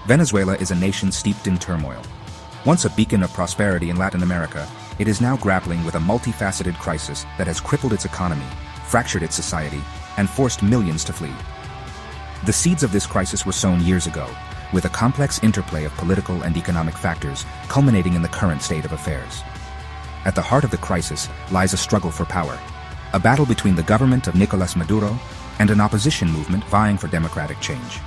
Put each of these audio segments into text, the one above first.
Venezuela is a nation steeped in turmoil. Once a beacon of prosperity in Latin America, it is now grappling with a multifaceted crisis that has crippled its economy, fractured its society, and forced millions to flee. The seeds of this crisis were sown years ago, with a complex interplay of political and economic factors culminating in the current state of affairs. At the heart of the crisis lies a struggle for power, a battle between the government of Nicolás Maduro and an opposition movement vying for democratic change.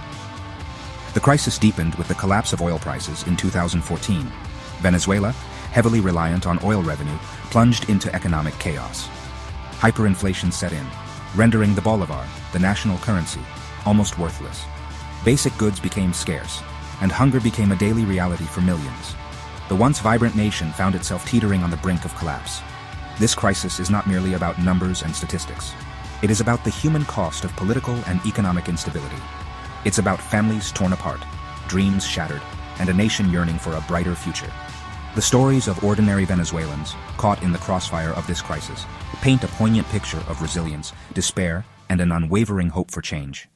The crisis deepened with the collapse of oil prices in 2014. Venezuela, heavily reliant on oil revenue, plunged into economic chaos. Hyperinflation set in, rendering the bolivar, the national currency, almost worthless. Basic goods became scarce, and hunger became a daily reality for millions. The once vibrant nation found itself teetering on the brink of collapse. This crisis is not merely about numbers and statistics. It is about the human cost of political and economic instability. It's about families torn apart, dreams shattered, and a nation yearning for a brighter future. The stories of ordinary Venezuelans, caught in the crossfire of this crisis, paint a poignant picture of resilience, despair, and an unwavering hope for change.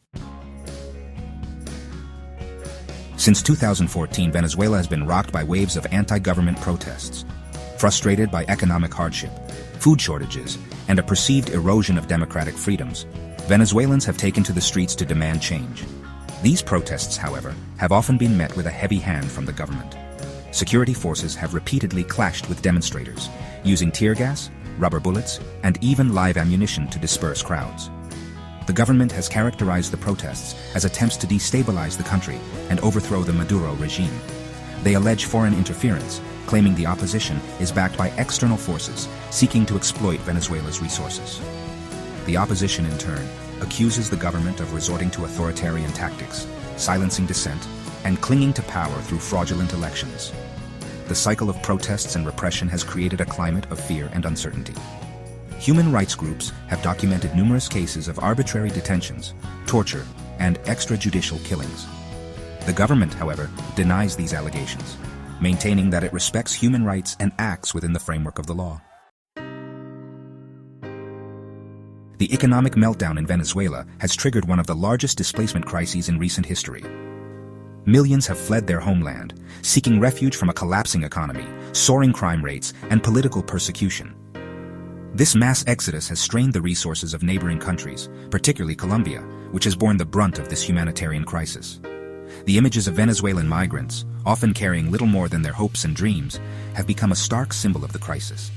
Since 2014, Venezuela has been rocked by waves of anti-government protests. Frustrated by economic hardship, food shortages, and a perceived erosion of democratic freedoms, Venezuelans have taken to the streets to demand change. These protests, however, have often been met with a heavy hand from the government. Security forces have repeatedly clashed with demonstrators, using tear gas, rubber bullets, and even live ammunition to disperse crowds. The government has characterized the protests as attempts to destabilize the country and overthrow the Maduro regime. They allege foreign interference, claiming the opposition is backed by external forces seeking to exploit Venezuela's resources. The opposition, in turn, accuses the government of resorting to authoritarian tactics, silencing dissent, and clinging to power through fraudulent elections. The cycle of protests and repression has created a climate of fear and uncertainty. Human rights groups have documented numerous cases of arbitrary detentions, torture, and extrajudicial killings. The government, however, denies these allegations, maintaining that it respects human rights and acts within the framework of the law. The economic meltdown in Venezuela has triggered one of the largest displacement crises in recent history. Millions have fled their homeland, seeking refuge from a collapsing economy, soaring crime rates, and political persecution. This mass exodus has strained the resources of neighboring countries, particularly Colombia, which has borne the brunt of this humanitarian crisis. The images of Venezuelan migrants, often carrying little more than their hopes and dreams, have become a stark symbol of the crisis.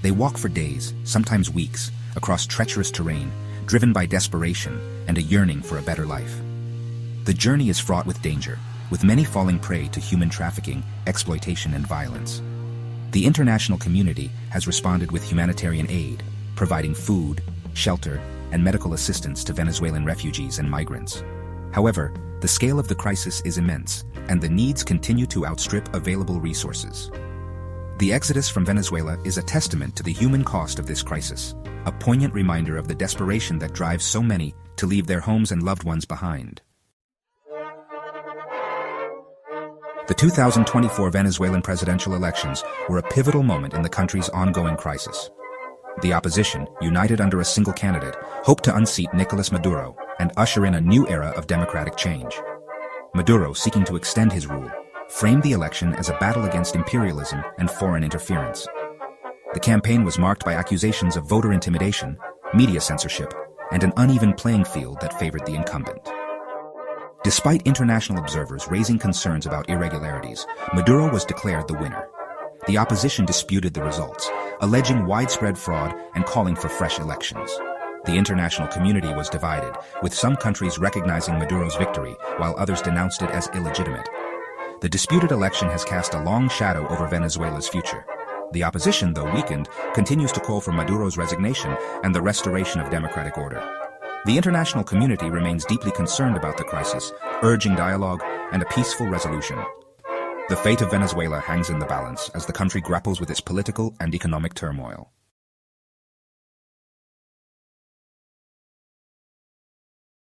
They walk for days, sometimes weeks, across treacherous terrain, driven by desperation and a yearning for a better life. The journey is fraught with danger, with many falling prey to human trafficking, exploitation, and violence. The international community has responded with humanitarian aid, providing food, shelter, and medical assistance to Venezuelan refugees and migrants. However, the scale of the crisis is immense, and the needs continue to outstrip available resources. The exodus from Venezuela is a testament to the human cost of this crisis, a poignant reminder of the desperation that drives so many to leave their homes and loved ones behind. The 2024 Venezuelan presidential elections were a pivotal moment in the country's ongoing crisis. The opposition, united under a single candidate, hoped to unseat Nicolás Maduro and usher in a new era of democratic change. Maduro, seeking to extend his rule, framed the election as a battle against imperialism and foreign interference. The campaign was marked by accusations of voter intimidation, media censorship, and an uneven playing field that favored the incumbent. Despite international observers raising concerns about irregularities, Maduro was declared the winner. The opposition disputed the results, alleging widespread fraud and calling for fresh elections. The international community was divided, with some countries recognizing Maduro's victory, while others denounced it as illegitimate. The disputed election has cast a long shadow over Venezuela's future. The opposition, though weakened, continues to call for Maduro's resignation and the restoration of democratic order. The international community remains deeply concerned about the crisis, urging dialogue and a peaceful resolution. The fate of Venezuela hangs in the balance as the country grapples with its political and economic turmoil.